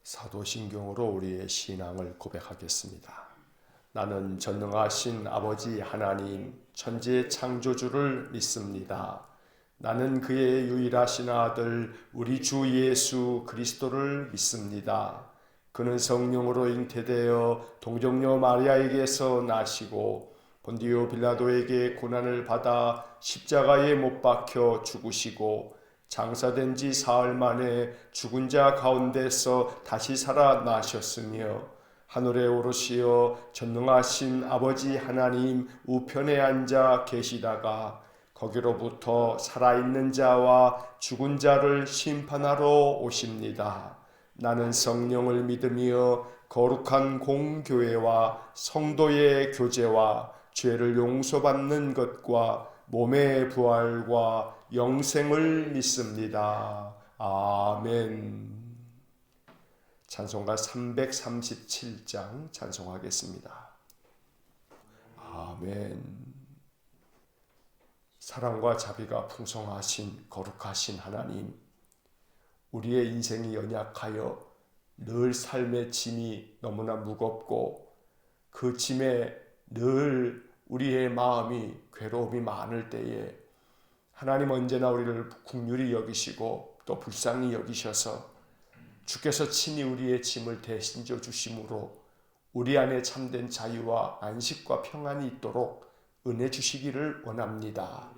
사도신경으로 우리의 신앙을 고백하겠습니다. 나는 전능하신 아버지 하나님 천지의 창조주를 믿습니다. 나는 그의 유일하신 아들 우리 주 예수 그리스도를 믿습니다. 그는 성령으로 잉태되어 동정녀 마리아에게서 나시고 본디오 빌라도에게 고난을 받아 십자가에 못 박혀 죽으시고 장사된 지 사흘 만에 죽은 자 가운데서 다시 살아나셨으며 하늘에 오르시어 전능하신 아버지 하나님 우편에 앉아 계시다가 거기로부터 살아있는 자와 죽은 자를 심판하러 오십니다. 나는 성령을 믿으며 거룩한 공교회와 성도의 교제와 죄를 용서받는 것과 몸의 부활과 영생을 믿습니다. 아멘. 찬송가 337장 찬송하겠습니다. 아멘. 사랑과 자비가 풍성하신 거룩하신 하나님, 우리의 인생이 연약하여 늘 삶의 짐이 너무나 무겁고 그 짐에 늘 우리의 마음이 괴로움이 많을 때에 하나님 언제나 우리를 긍휼히 여기시고 또 불쌍히 여기셔서 주께서 친히 우리의 짐을 대신 져 주심으로 우리 안에 참된 자유와 안식과 평안이 있도록 은혜 주시기를 원합니다.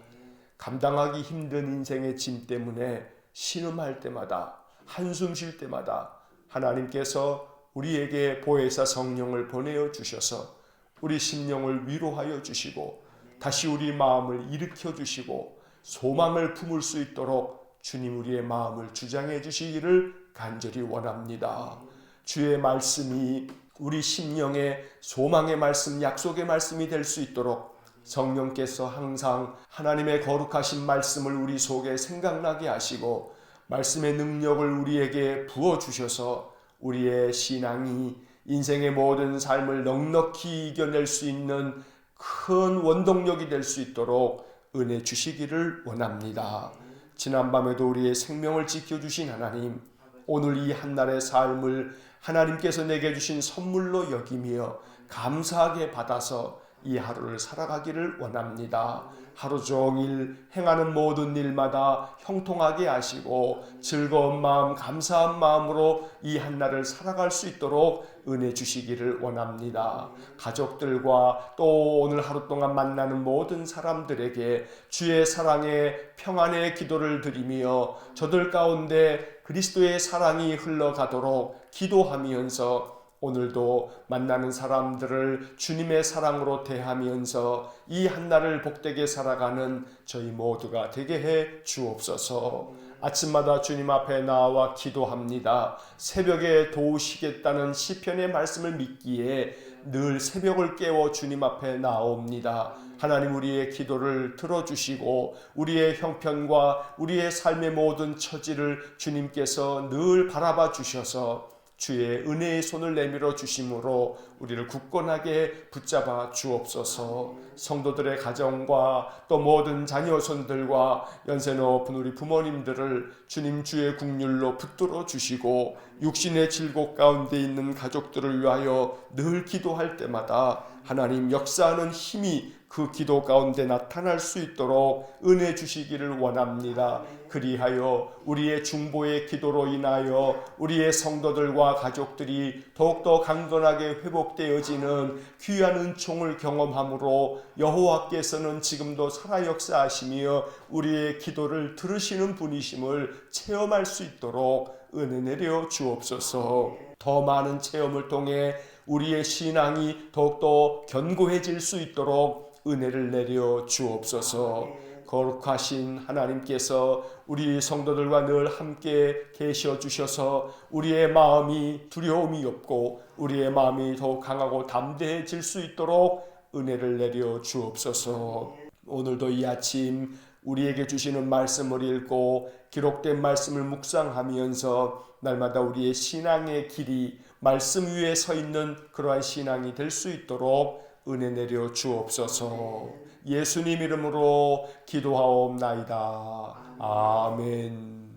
감당하기 힘든 인생의 짐 때문에 신음할 때마다 한숨 쉴 때마다 하나님께서 우리에게 보혜사 성령을 보내어 주셔서 우리 심령을 위로하여 주시고 다시 우리 마음을 일으켜 주시고 소망을 품을 수 있도록 주님 우리의 마음을 주장해 주시기를 간절히 원합니다. 주의 말씀이 우리 심령의 소망의 말씀, 약속의 말씀이 될 수 있도록 성령께서 항상 하나님의 거룩하신 말씀을 우리 속에 생각나게 하시고 말씀의 능력을 우리에게 부어주셔서 우리의 신앙이 인생의 모든 삶을 넉넉히 이겨낼 수 있는 큰 원동력이 될 수 있도록 은혜 주시기를 원합니다. 지난밤에도 우리의 생명을 지켜주신 하나님, 오늘 이 한날의 삶을 하나님께서 내게 주신 선물로 여기며 감사하게 받아서 이 하루를 살아가기를 원합니다. 하루 종일 행하는 모든 일마다 형통하게 하시고 즐거운 마음, 감사한 마음으로 이 한날을 살아갈 수 있도록 은혜 주시기를 원합니다. 가족들과 또 오늘 하루 동안 만나는 모든 사람들에게 주의 사랑의 평안의 기도를 드리며 저들 가운데 그리스도의 사랑이 흘러가도록 기도하면서 오늘도 만나는 사람들을 주님의 사랑으로 대하면서 이 한날을 복되게 살아가는 저희 모두가 되게 해 주옵소서. 아침마다 주님 앞에 나와 기도합니다. 새벽에 도우시겠다는 시편의 말씀을 믿기에 늘 새벽을 깨워 주님 앞에 나옵니다. 하나님 우리의 기도를 들어주시고 우리의 형편과 우리의 삶의 모든 처지를 주님께서 늘 바라봐 주셔서 주의 은혜의 손을 내밀어 주심으로 우리를 굳건하게 붙잡아 주옵소서. 성도들의 가정과 또 모든 자녀손들과 연세 높은 우리 부모님들을 주님 주의 긍휼로 붙들어 주시고 육신의 질곡 가운데 있는 가족들을 위하여 늘 기도할 때마다 하나님 역사하는 힘이 그 기도 가운데 나타날 수 있도록 은혜 주시기를 원합니다. 그리하여 우리의 중보의 기도로 인하여 우리의 성도들과 가족들이 더욱더 강건하게 회복되어지는 귀한 은총을 경험함으로 여호와께서는 지금도 살아 역사하시며 우리의 기도를 들으시는 분이심을 체험할 수 있도록 은혜 내려 주옵소서. 더 많은 체험을 통해 우리의 신앙이 더욱더 견고해질 수 있도록 은혜를 내려 주옵소서. 거룩하신 하나님께서 우리 성도들과 늘 함께 계셔 주셔서 우리의 마음이 두려움이 없고 우리의 마음이 더욱 강하고 담대해질 수 있도록 은혜를 내려 주옵소서. 오늘도 이 아침 우리에게 주시는 말씀을 읽고 기록된 말씀을 묵상하면서 날마다 우리의 신앙의 길이 말씀 위에 서 있는 그러한 신앙이 될 수 있도록 은혜 내려 주옵소서. 예수님 이름으로 기도하옵나이다. 아멘.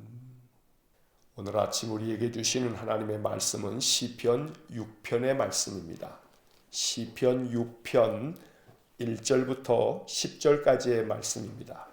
오늘 아침 우리에게 주시는 하나님의 말씀은 시편 6편의 말씀입니다. 시편 6편 1절부터 10절까지의 말씀입니다.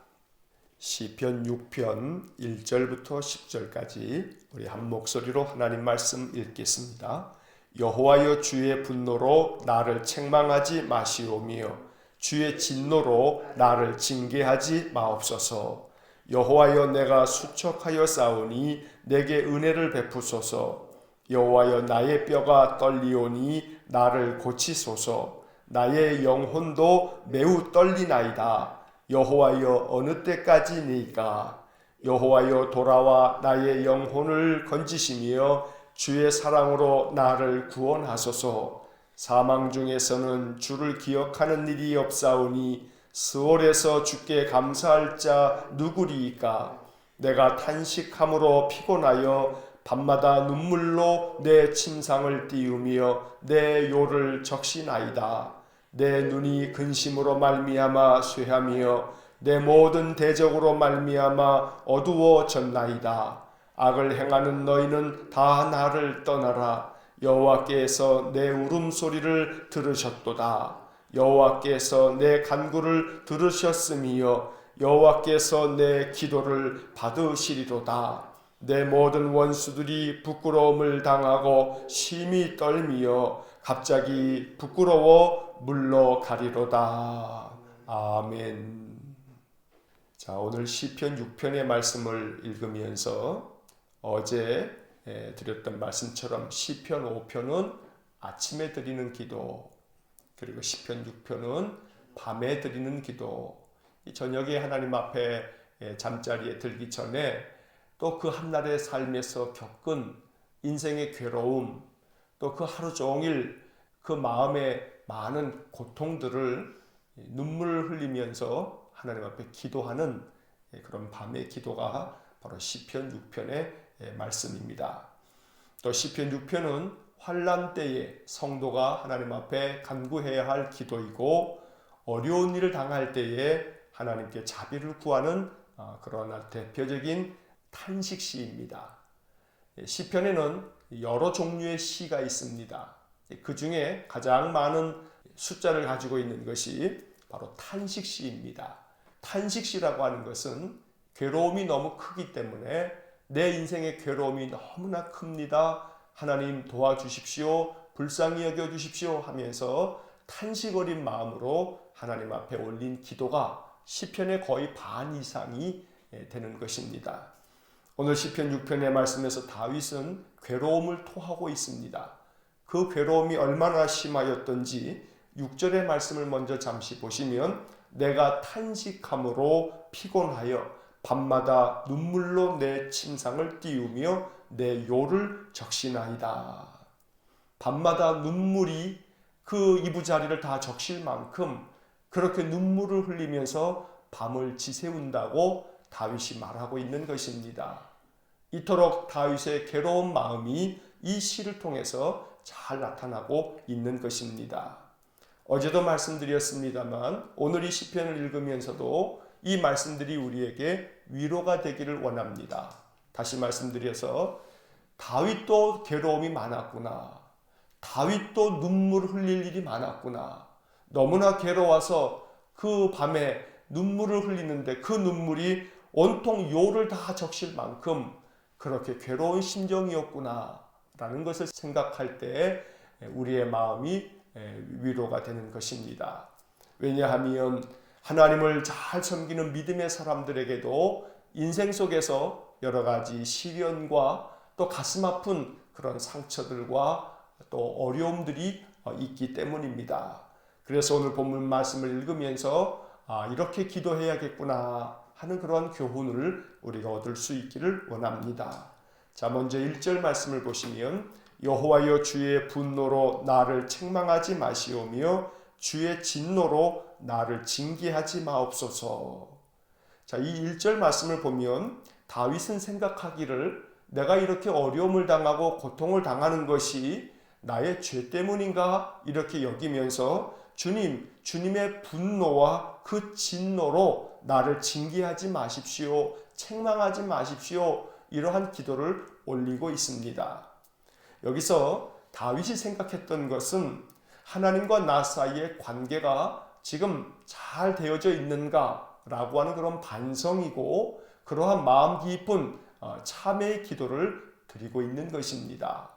시편 6편 1절부터 10절까지 우리 한 목소리로 하나님 말씀 읽겠습니다. 여호와여, 주의 분노로 나를 책망하지 마시오며 주의 진노로 나를 징계하지 마옵소서. 여호와여, 내가 수척하여 싸우니 내게 은혜를 베푸소서. 여호와여, 나의 뼈가 떨리오니 나를 고치소서. 나의 영혼도 매우 떨리나이다. 여호와여, 어느 때까지니까? 여호와여, 돌아와 나의 영혼을 건지시며 주의 사랑으로 나를 구원하소서. 사망 중에서는 주를 기억하는 일이 없사오니 스올에서 주께 감사할 자 누구리이까? 내가 탄식함으로 피곤하여 밤마다 눈물로 내 침상을 띄우며 내 요를 적시나이다. 내 눈이 근심으로 말미암아 쇠하며 내 모든 대적으로 말미암아 어두워졌나이다. 악을 행하는 너희는 다 나를 떠나라. 여호와께서 내 울음소리를 들으셨도다. 여호와께서 내 간구를 들으셨으며 여호와께서 내 기도를 받으시리로다. 내 모든 원수들이 부끄러움을 당하고 심히 떨미어 갑자기 부끄러워 물러가리로다. 아멘. 자, 오늘 시편 6편의 말씀을 읽으면서 어제 드렸던 말씀처럼 시편 5편은 아침에 드리는 기도, 그리고 시편 6편은 밤에 드리는 기도, 저녁에 하나님 앞에 잠자리에 들기 전에 또 그 한날의 삶에서 겪은 인생의 괴로움, 또 그 하루 종일 그 마음의 많은 고통들을 눈물을 흘리면서 하나님 앞에 기도하는 그런 밤의 기도가 바로 시편 6편의 말씀입니다. 또 시편 6편은 환난 때에 성도가 하나님 앞에 간구해야 할 기도이고, 어려운 일을 당할 때에 하나님께 자비를 구하는 그러나 대표적인 탄식시입니다. 시편에는 여러 종류의 시가 있습니다. 그 중에 가장 많은 숫자를 가지고 있는 것이 바로 탄식시입니다. 탄식시라고 하는 것은 괴로움이 너무 크기 때문에 내 인생의 괴로움이 너무나 큽니다. 하나님 도와주십시오. 불쌍히 여겨주십시오 하면서 탄식 어린 마음으로 하나님 앞에 올린 기도가 시편의 거의 반 이상이 되는 것입니다. 오늘 시편 6편의 말씀에서 다윗은 괴로움을 토하고 있습니다. 그 괴로움이 얼마나 심하였던지 6절의 말씀을 먼저 잠시 보시면, 내가 탄식함으로 피곤하여 밤마다 눈물로 내 침상을 띄우며 내 요를 적시나이다. 밤마다 눈물이 그 이부자리를 다 적실 만큼 그렇게 눈물을 흘리면서 밤을 지새운다고 다윗이 말하고 있는 것입니다. 이토록 다윗의 괴로운 마음이 이 시를 통해서 잘 나타나고 있는 것입니다. 어제도 말씀드렸습니다만 오늘 이 시편을 읽으면서도 이 말씀들이 우리에게 위로가 되기를 원합니다. 다시 말씀드려서 다윗도 괴로움이 많았구나. 다윗도 눈물 흘릴 일이 많았구나. 너무나 괴로워서 그 밤에 눈물을 흘리는데 그 눈물이 온통 요를 다 적실 만큼 그렇게 괴로운 심정이었구나 라는 것을 생각할 때 우리의 마음이 위로가 되는 것입니다. 왜냐하면 하나님을 잘 섬기는 믿음의 사람들에게도 인생 속에서 여러 가지 시련과 또 가슴 아픈 그런 상처들과 또 어려움들이 있기 때문입니다. 그래서 오늘 본문 말씀을 읽으면서 이렇게 기도해야겠구나 하는 그런 교훈을 우리가 얻을 수 있기를 원합니다. 자, 먼저 1절 말씀을 보시면, 여호와여, 주의 분노로 나를 책망하지 마시오며 주의 진노로 나를 징계하지 마옵소서. 자, 이 1절 말씀을 보면 다윗은 생각하기를, 내가 이렇게 어려움을 당하고 고통을 당하는 것이 나의 죄 때문인가 이렇게 여기면서 주님의 분노와 그 진노로 나를 징계하지 마십시오. 책망하지 마십시오. 이러한 기도를 올리고 있습니다. 여기서 다윗이 생각했던 것은 하나님과 나 사이의 관계가 지금 잘 되어져 있는가라고 하는 그런 반성이고 그러한 마음 깊은 참회의 기도를 드리고 있는 것입니다.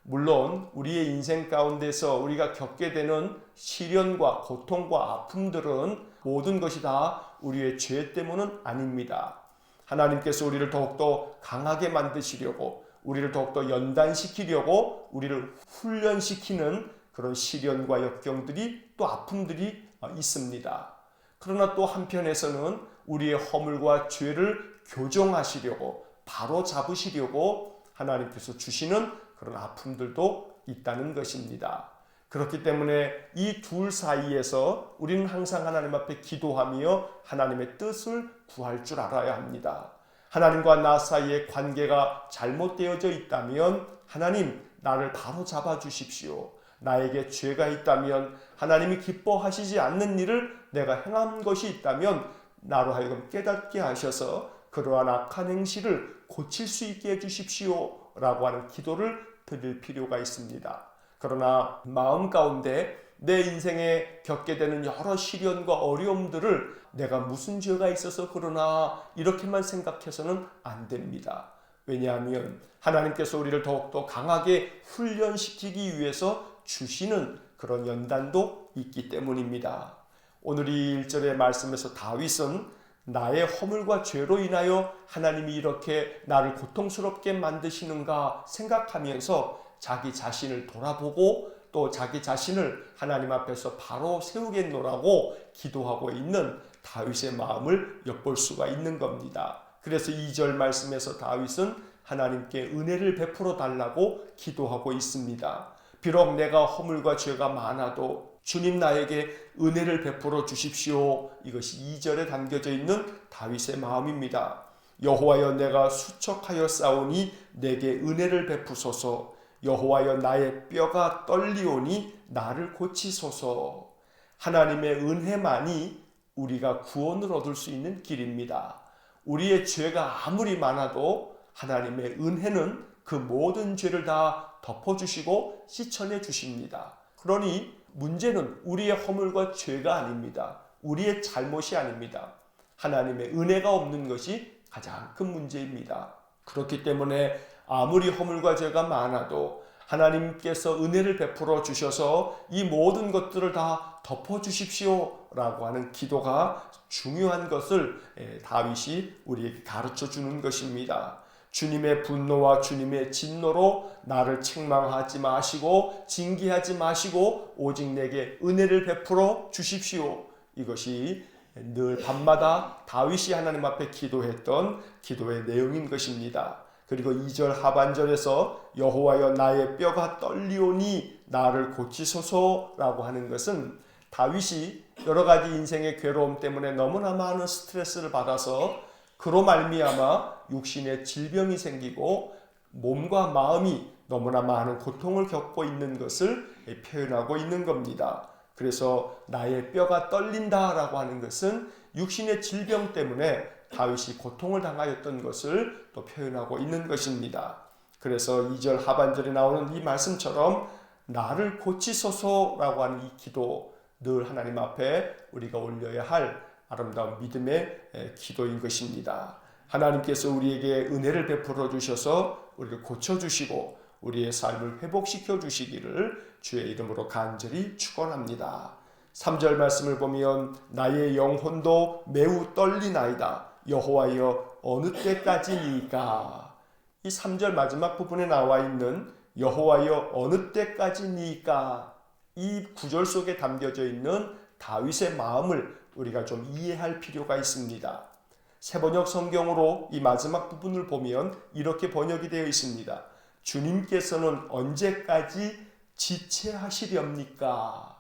물론 우리의 인생 가운데서 우리가 겪게 되는 시련과 고통과 아픔들은 모든 것이 다 우리의 죄 때문은 아닙니다. 하나님께서 우리를 더욱더 강하게 만드시려고 우리를 더욱더 연단시키려고 우리를 훈련시키는 그런 시련과 역경들이 또 아픔들이 있습니다. 그러나 또 한편에서는 우리의 허물과 죄를 교정하시려고 바로 잡으시려고 하나님께서 주시는 그런 아픔들도 있다는 것입니다. 그렇기 때문에 이 둘 사이에서 우리는 항상 하나님 앞에 기도하며 하나님의 뜻을 구할 줄 알아야 합니다. 하나님과 나 사이의 관계가 잘못되어져 있다면 하나님 나를 바로 잡아 주십시오. 나에게 죄가 있다면 하나님이 기뻐하시지 않는 일을 내가 행한 것이 있다면 나로 하여금 깨닫게 하셔서 그러한 악한 행실을 고칠 수 있게 해주십시오 라고 하는 기도를 드릴 필요가 있습니다. 그러나 마음 가운데 내 인생에 겪게 되는 여러 시련과 어려움들을 내가 무슨 죄가 있어서 그러나 이렇게만 생각해서는 안 됩니다. 왜냐하면 하나님께서 우리를 더욱더 강하게 훈련시키기 위해서 주시는 그런 연단도 있기 때문입니다. 오늘 이 1절의 말씀에서 다윗은 나의 허물과 죄로 인하여 하나님이 이렇게 나를 고통스럽게 만드시는가 생각하면서 자기 자신을 돌아보고 또 자기 자신을 하나님 앞에서 바로 세우겠노라고 기도하고 있는 다윗의 마음을 엿볼 수가 있는 겁니다. 그래서 2절 말씀에서 다윗은 하나님께 은혜를 베풀어 달라고 기도하고 있습니다. 비록 내가 허물과 죄가 많아도 주님 나에게 은혜를 베풀어 주십시오. 이것이 2절에 담겨져 있는 다윗의 마음입니다. 여호와여 내가 수척하여 싸우니 내게 은혜를 베푸소서. 여호와여 나의 뼈가 떨리오니 나를 고치소서. 하나님의 은혜만이 우리가 구원을 얻을 수 있는 길입니다. 우리의 죄가 아무리 많아도 하나님의 은혜는 그 모든 죄를 다 덮어주시고 씻어내 주십니다. 그러니 문제는 우리의 허물과 죄가 아닙니다. 우리의 잘못이 아닙니다. 하나님의 은혜가 없는 것이 가장 큰 문제입니다. 그렇기 때문에 아무리 허물과 죄가 많아도 하나님께서 은혜를 베풀어 주셔서 이 모든 것들을 다 덮어주십시오 라고 하는 기도가 중요한 것을 다윗이 우리에게 가르쳐 주는 것입니다. 주님의 분노와 주님의 진노로 나를 책망하지 마시고 징계하지 마시고 오직 내게 은혜를 베풀어 주십시오. 이것이 늘 밤마다 다윗이 하나님 앞에 기도했던 기도의 내용인 것입니다. 그리고 2절 하반절에서 여호와여 나의 뼈가 떨리오니 나를 고치소서라고 하는 것은 다윗이 여러 가지 인생의 괴로움 때문에 너무나 많은 스트레스를 받아서 그로 말미암아 육신의 질병이 생기고 몸과 마음이 너무나 많은 고통을 겪고 있는 것을 표현하고 있는 겁니다. 그래서 나의 뼈가 떨린다라고 하는 것은 육신의 질병 때문에 다윗이 고통을 당하였던 것을 또 표현하고 있는 것입니다. 그래서 2절 하반절에 나오는 이 말씀처럼 나를 고치소서라고 하는 이 기도 늘 하나님 앞에 우리가 올려야 할 아름다운 믿음의 기도인 것입니다. 하나님께서 우리에게 은혜를 베풀어 주셔서 우리를 고쳐주시고 우리의 삶을 회복시켜 주시기를 주의 이름으로 간절히 축원합니다. 3절 말씀을 보면 나의 영혼도 매우 떨리나이다. 여호와여 어느 때까지니까. 이 3절 마지막 부분에 나와 있는 여호와여 어느 때까지니까 이 구절 속에 담겨져 있는 다윗의 마음을 우리가 좀 이해할 필요가 있습니다. 새번역 성경으로 이 마지막 부분을 보면 이렇게 번역이 되어 있습니다. 주님께서는 언제까지 지체하시렵니까?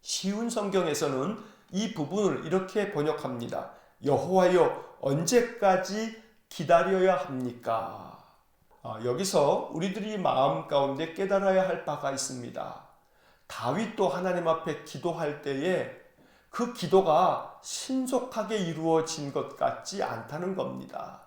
쉬운 성경에서는 이 부분을 이렇게 번역합니다. 여호와여 언제까지 기다려야 합니까? 여기서 우리들이 마음 가운데 깨달아야 할 바가 있습니다. 다윗도 하나님 앞에 기도할 때에 그 기도가 신속하게 이루어진 것 같지 않다는 겁니다.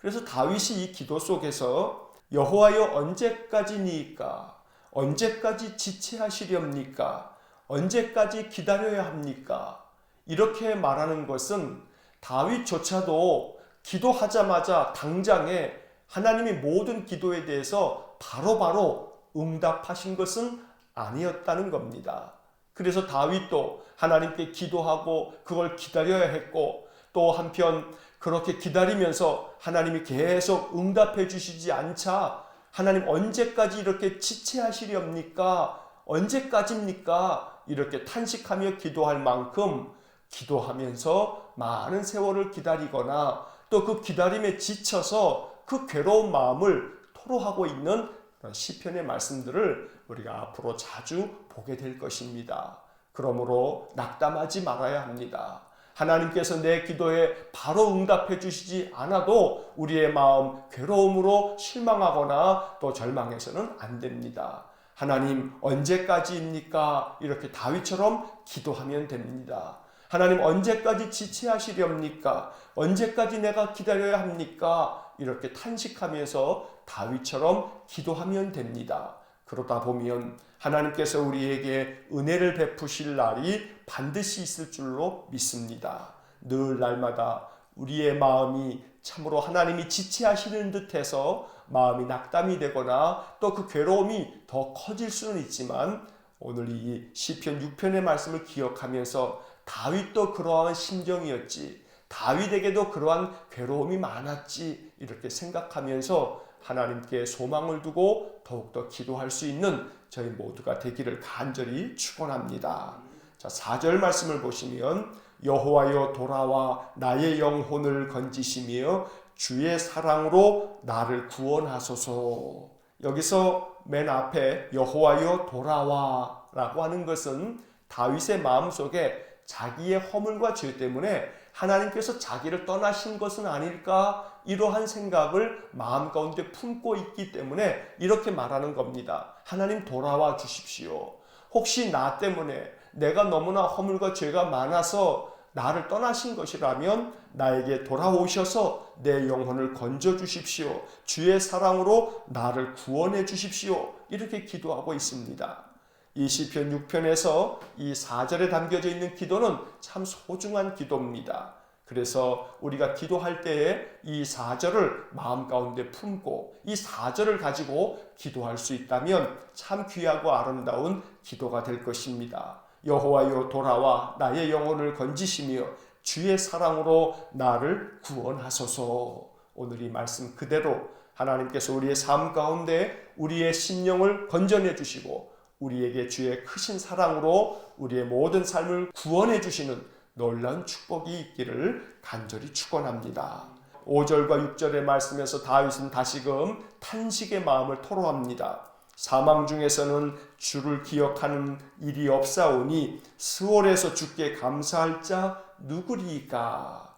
그래서 다윗이 이 기도 속에서 여호와여 언제까지니까? 언제까지 지체하시렵니까? 언제까지 기다려야 합니까? 이렇게 말하는 것은 다윗조차도 기도하자마자 당장에 하나님이 모든 기도에 대해서 바로바로 응답하신 것은 아니었다는 겁니다. 그래서 다윗도 하나님께 기도하고 그걸 기다려야 했고, 또 한편 그렇게 기다리면서 하나님이 계속 응답해 주시지 않자 하나님 언제까지 이렇게 지체하시렵니까? 언제까지입니까? 이렇게 탄식하며 기도할 만큼 기도하면서 많은 세월을 기다리거나 또 그 기다림에 지쳐서 그 괴로운 마음을 토로하고 있는 시편의 말씀들을 우리가 앞으로 자주 보게 될 것입니다. 그러므로 낙담하지 말아야 합니다. 하나님께서 내 기도에 바로 응답해 주시지 않아도 우리의 마음 괴로움으로 실망하거나 또 절망해서는 안 됩니다. 하나님 언제까지입니까? 이렇게 다윗처럼 기도하면 됩니다. 하나님 언제까지 지체하시렵니까? 언제까지 내가 기다려야 합니까? 이렇게 탄식하면서 다윗처럼 기도하면 됩니다. 그러다 보면 하나님께서 우리에게 은혜를 베푸실 날이 반드시 있을 줄로 믿습니다. 늘 날마다 우리의 마음이 참으로 하나님이 지체하시는 듯해서 마음이 낙담이 되거나 또 그 괴로움이 더 커질 수는 있지만, 오늘 이 시편 6편의 말씀을 기억하면서 다윗도 그러한 심정이었지, 다윗에게도 그러한 괴로움이 많았지, 이렇게 생각하면서 하나님께 소망을 두고 더욱더 기도할 수 있는 저희 모두가 되기를 간절히 축원합니다. 자, 4절 말씀을 보시면 여호와여 돌아와 나의 영혼을 건지시며 주의 사랑으로 나를 구원하소서. 여기서 맨 앞에 여호와여 돌아와 라고 하는 것은 다윗의 마음속에 자기의 허물과 죄 때문에 하나님께서 자기를 떠나신 것은 아닐까, 이러한 생각을 마음 가운데 품고 있기 때문에 이렇게 말하는 겁니다. 하나님 돌아와 주십시오. 혹시 나 때문에 내가 너무나 허물과 죄가 많아서 나를 떠나신 것이라면 나에게 돌아오셔서 내 영혼을 건져 주십시오. 주의 사랑으로 나를 구원해 주십시오. 이렇게 기도하고 있습니다. 이 시편 6편에서 이 4절에 담겨져 있는 기도는 참 소중한 기도입니다. 그래서 우리가 기도할 때에 이 4절을 마음 가운데 품고 이 4절을 가지고 기도할 수 있다면 참 귀하고 아름다운 기도가 될 것입니다. 여호와여 돌아와 나의 영혼을 건지시며 주의 사랑으로 나를 구원하소서. 오늘 이 말씀 그대로 하나님께서 우리의 삶 가운데 우리의 심령을 건져내 주시고 우리에게 주의 크신 사랑으로 우리의 모든 삶을 구원해 주시는 놀라운 축복이 있기를 간절히 축원합니다. 5절과 6절의 말씀에서 다윗은 다시금 탄식의 마음을 토로합니다. 사망 중에서는 주를 기억하는 일이 없사오니 스올에서 주께 감사할 자 누구리까?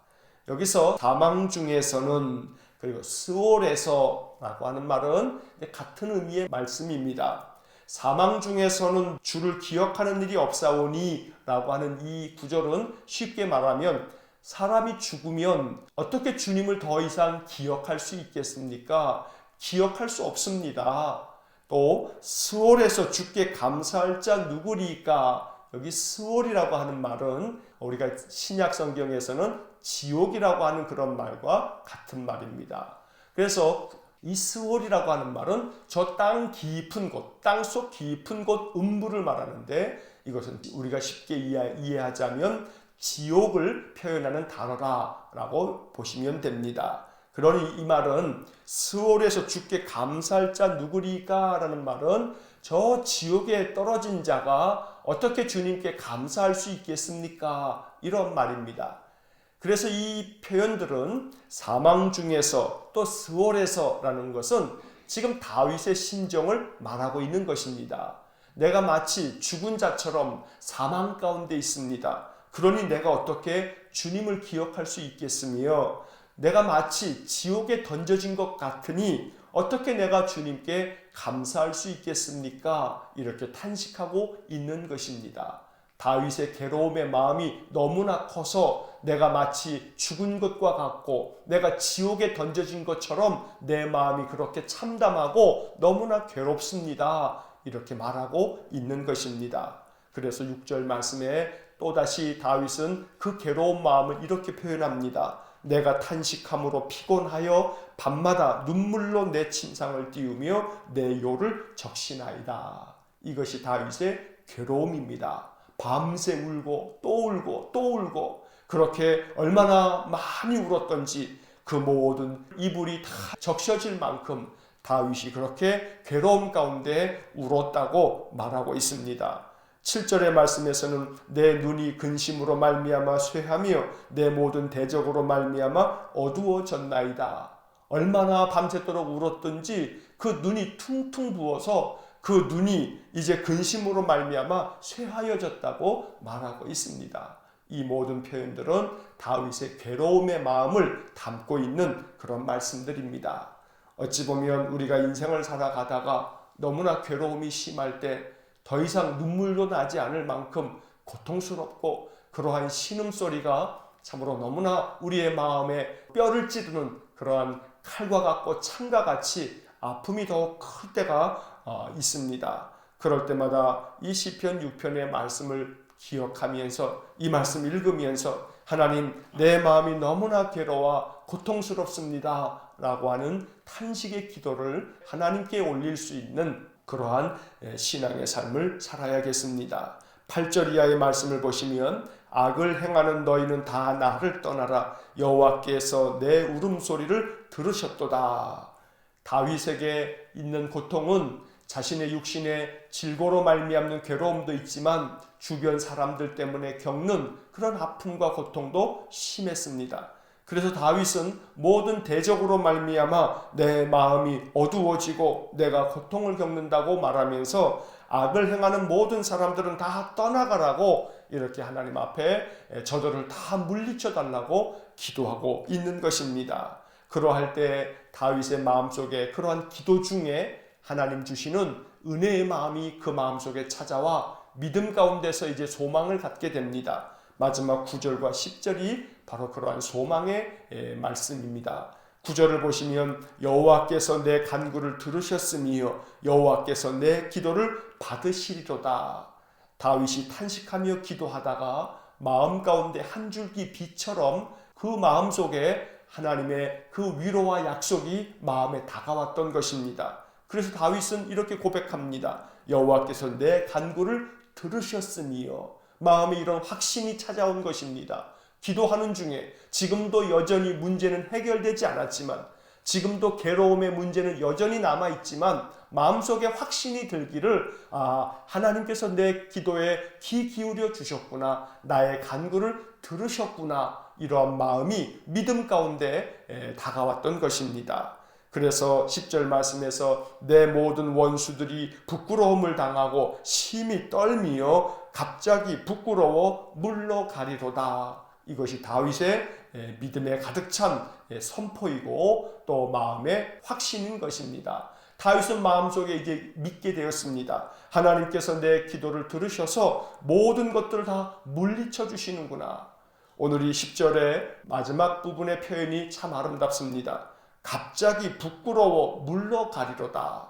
여기서 사망 중에서는, 그리고 스올에서라고 하는 말은 같은 의미의 말씀입니다. 사망 중에서는 주를 기억하는 일이 없사오니 라고 하는 이 구절은 쉽게 말하면 사람이 죽으면 어떻게 주님을 더 이상 기억할 수 있겠습니까? 기억할 수 없습니다. 또 스올에서 주께 감사할 자 누구리까? 여기 스올이라고 하는 말은 우리가 신약 성경에서는 지옥이라고 하는 그런 말과 같은 말입니다. 그래서 이 스올이라고 하는 말은 저 땅 깊은 곳, 땅속 깊은 곳 음부를 말하는데, 이것은 우리가 쉽게 이해하자면 지옥을 표현하는 단어라고 보시면 됩니다. 그러니 이 말은 스올에서 주께 감사할 자 누구리까? 라는 말은 저 지옥에 떨어진 자가 어떻게 주님께 감사할 수 있겠습니까? 이런 말입니다. 그래서 이 표현들은 사망 중에서 또 스올에서라는 것은 지금 다윗의 심정을 말하고 있는 것입니다. 내가 마치 죽은 자처럼 사망 가운데 있습니다. 그러니 내가 어떻게 주님을 기억할 수 있겠으며, 내가 마치 지옥에 던져진 것 같으니 어떻게 내가 주님께 감사할 수 있겠습니까? 이렇게 탄식하고 있는 것입니다. 다윗의 괴로움의 마음이 너무나 커서 내가 마치 죽은 것과 같고 내가 지옥에 던져진 것처럼 내 마음이 그렇게 참담하고 너무나 괴롭습니다. 이렇게 말하고 있는 것입니다. 그래서 6절 말씀에 또다시 다윗은 그 괴로운 마음을 이렇게 표현합니다. 내가 탄식함으로 피곤하여 밤마다 눈물로 내 침상을 띄우며 내 요를 적시나이다. 이것이 다윗의 괴로움입니다. 밤새 울고 또 울고 또 울고 그렇게 얼마나 많이 울었던지 그 모든 이불이 다 적셔질 만큼 다윗이 그렇게 괴로움 가운데 울었다고 말하고 있습니다. 7절의 말씀에서는 내 눈이 근심으로 말미암아 쇠하며 내 모든 대적으로 말미암아 어두워졌나이다. 얼마나 밤새도록 울었던지 그 눈이 퉁퉁 부어서 그 눈이 이제 근심으로 말미암아 쇠하여졌다고 말하고 있습니다. 이 모든 표현들은 다윗의 괴로움의 마음을 담고 있는 그런 말씀들입니다. 어찌 보면 우리가 인생을 살아가다가 너무나 괴로움이 심할 때 더 이상 눈물도 나지 않을 만큼 고통스럽고 그러한 신음소리가 참으로 너무나 우리의 마음에 뼈를 찌르는 그러한 칼과 같고 창과 같이 아픔이 더욱 클 때가 있습니다. 그럴 때마다 이 시편 6편의 말씀을 기억하면서 이 말씀 읽으면서 하나님 내 마음이 너무나 괴로워 고통스럽습니다 라고 하는 탄식의 기도를 하나님께 올릴 수 있는 그러한 신앙의 삶을 살아야겠습니다. 8절 이하의 말씀을 보시면 악을 행하는 너희는 다 나를 떠나라 여호와께서 내 울음소리를 들으셨도다. 다윗에게 있는 고통은 자신의 육신의 질고로 말미암는 괴로움도 있지만 주변 사람들 때문에 겪는 그런 아픔과 고통도 심했습니다. 그래서 다윗은 모든 대적으로 말미암아 내 마음이 어두워지고 내가 고통을 겪는다고 말하면서 악을 행하는 모든 사람들은 다 떠나가라고 이렇게 하나님 앞에 저들을 다 물리쳐 달라고 기도하고 있는 것입니다. 그러할 때 다윗의 마음속에 그러한 기도 중에 하나님 주시는 은혜의 마음이 그 마음속에 찾아와 믿음 가운데서 이제 소망을 갖게 됩니다. 마지막 9절과 10절이 바로 그러한 소망의 말씀입니다. 9절을 보시면 여호와께서 내 간구를 들으셨으며 여호와께서 내 기도를 받으시리로다. 다윗이 탄식하며 기도하다가 마음 가운데 한 줄기 빛처럼 그 마음속에 하나님의 그 위로와 약속이 마음에 다가왔던 것입니다. 그래서 다윗은 이렇게 고백합니다. 여호와께서 내 간구를 들으셨으며 마음에 이런 확신이 찾아온 것입니다. 기도하는 중에 지금도 여전히 문제는 해결되지 않았지만 지금도 괴로움의 문제는 여전히 남아있지만 마음속에 확신이 들기를 하나님께서 내 기도에 귀 기울여 주셨구나. 나의 간구를 들으셨구나. 이러한 마음이 믿음 가운데 다가왔던 것입니다. 그래서 10절 말씀에서 내 모든 원수들이 부끄러움을 당하고 심히 떨미어 갑자기 부끄러워 물러가리로다. 이것이 다윗의 믿음에 가득 찬 선포이고 또 마음의 확신인 것입니다. 다윗은 마음속에 이제 믿게 되었습니다. 하나님께서 내 기도를 들으셔서 모든 것들을 다 물리쳐 주시는구나. 오늘 이 10절의 마지막 부분의 표현이 참 아름답습니다. 갑자기 부끄러워 물러가리로다.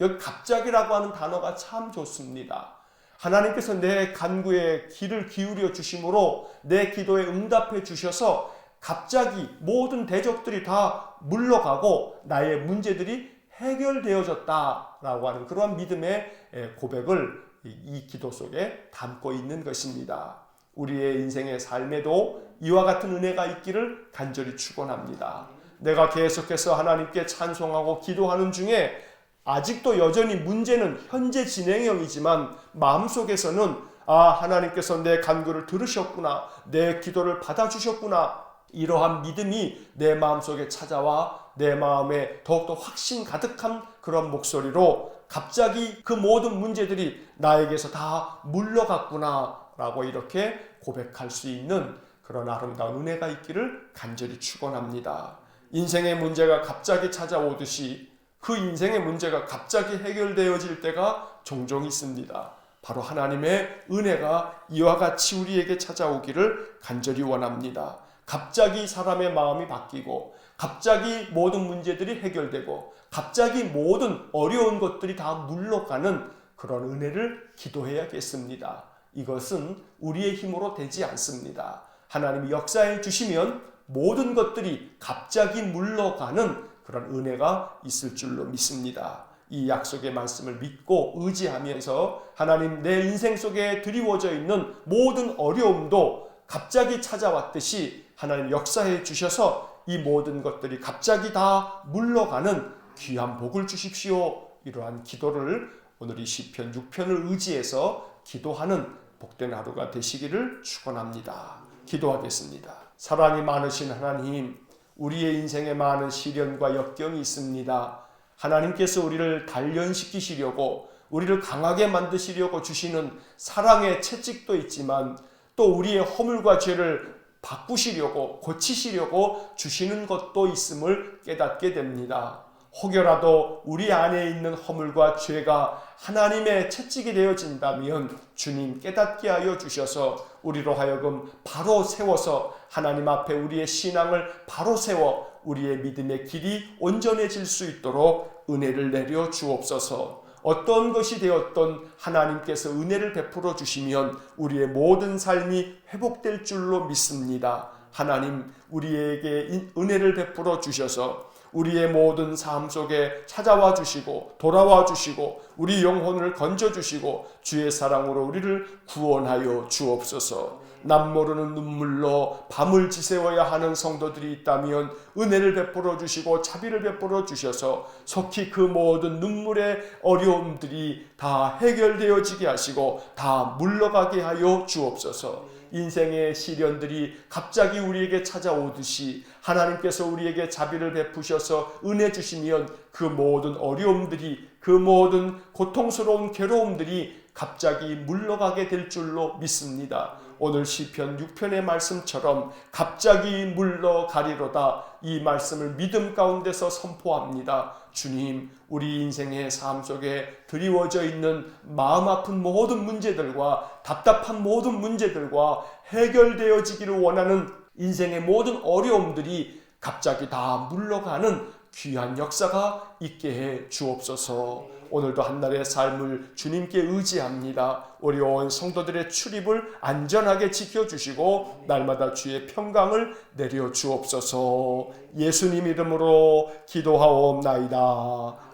여기 갑자기라고 하는 단어가 참 좋습니다. 하나님께서 내 간구에 귀를 기울여 주심으로 내 기도에 응답해 주셔서 갑자기 모든 대적들이 다 물러가고 나의 문제들이 해결되어졌다라고 하는 그러한 믿음의 고백을 이 기도 속에 담고 있는 것입니다. 우리의 인생의 삶에도 이와 같은 은혜가 있기를 간절히 축원합니다. 내가 계속해서 하나님께 찬송하고 기도하는 중에 아직도 여전히 문제는 현재 진행형이지만 마음속에서는 하나님께서 내 간구를 들으셨구나. 내 기도를 받아주셨구나. 이러한 믿음이 내 마음속에 찾아와 내 마음에 더욱더 확신 가득한 그런 목소리로 갑자기 그 모든 문제들이 나에게서 다 물러갔구나 라고 이렇게 고백할 수 있는 그런 아름다운 은혜가 있기를 간절히 축원합니다. 인생의 문제가 갑자기 찾아오듯이 그 인생의 문제가 갑자기 해결되어질 때가 종종 있습니다. 바로 하나님의 은혜가 이와 같이 우리에게 찾아오기를 간절히 원합니다. 갑자기 사람의 마음이 바뀌고 갑자기 모든 문제들이 해결되고 갑자기 모든 어려운 것들이 다 물러가는 그런 은혜를 기도해야겠습니다. 이것은 우리의 힘으로 되지 않습니다. 하나님이 역사해 주시면 모든 것들이 갑자기 물러가는 그런 은혜가 있을 줄로 믿습니다. 이 약속의 말씀을 믿고 의지하면서 하나님 내 인생 속에 드리워져 있는 모든 어려움도 갑자기 찾아왔듯이 하나님 역사해 주셔서 이 모든 것들이 갑자기 다 물러가는 귀한 복을 주십시오. 이러한 기도를 오늘 이 시편 6편을 의지해서 기도하는 복된 하루가 되시기를 축원합니다. 기도하겠습니다. 사랑이 많으신 하나님, 우리의 인생에 많은 시련과 역경이 있습니다. 하나님께서 우리를 단련시키시려고 우리를 강하게 만드시려고 주시는 사랑의 채찍도 있지만 또 우리의 허물과 죄를 바꾸시려고 고치시려고 주시는 것도 있음을 깨닫게 됩니다. 혹여라도 우리 안에 있는 허물과 죄가 하나님의 채찍이 되어진다면 주님 깨닫게 하여 주셔서 우리로 하여금 바로 세워서 하나님 앞에 우리의 신앙을 바로 세워 우리의 믿음의 길이 온전해질 수 있도록 은혜를 내려 주옵소서. 어떤 것이 되었던 하나님께서 은혜를 베풀어 주시면 우리의 모든 삶이 회복될 줄로 믿습니다. 하나님 우리에게 은혜를 베풀어 주셔서 우리의 모든 삶 속에 찾아와 주시고 돌아와 주시고 우리 영혼을 건져 주시고 주의 사랑으로 우리를 구원하여 주옵소서. 남모르는 눈물로 밤을 지새워야 하는 성도들이 있다면 은혜를 베풀어 주시고 자비를 베풀어 주셔서 속히 그 모든 눈물의 어려움들이 다 해결되어지게 하시고 다 물러가게 하여 주옵소서. 인생의 시련들이 갑자기 우리에게 찾아오듯이 하나님께서 우리에게 자비를 베푸셔서 은혜 주시면 그 모든 어려움들이 그 모든 고통스러운 괴로움들이 갑자기 물러가게 될 줄로 믿습니다. 오늘 시편 6편의 말씀처럼 갑자기 물러가리로다 이 말씀을 믿음 가운데서 선포합니다. 주님, 우리 인생의 삶 속에 드리워져 있는 마음 아픈 모든 문제들과 답답한 모든 문제들과 해결되어지기를 원하는 인생의 모든 어려움들이 갑자기 다 물러가는 귀한 역사가 있게 해 주옵소서. 오늘도 한날의 삶을 주님께 의지합니다. 어려운 성도들의 출입을 안전하게 지켜주시고 날마다 주의 평강을 내려 주옵소서. 예수님 이름으로 기도하옵나이다.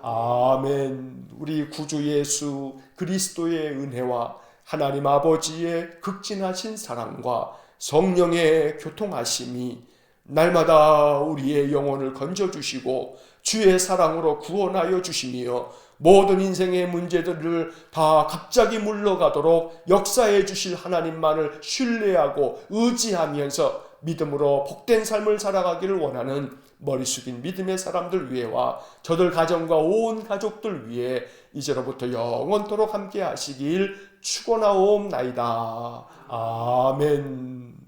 아멘. 우리 구주 예수 그리스도의 은혜와 하나님 아버지의 극진하신 사랑과 성령의 교통하심이 날마다 우리의 영혼을 건져주시고 주의 사랑으로 구원하여 주시며 모든 인생의 문제들을 다 갑자기 물러가도록 역사해 주실 하나님만을 신뢰하고 의지하면서 믿음으로 복된 삶을 살아가기를 원하는 머리 숙인 믿음의 사람들 위해와 저들 가정과 온 가족들 위해 이제로부터 영원토록 함께 하시길 축원하옵나이다. 아멘.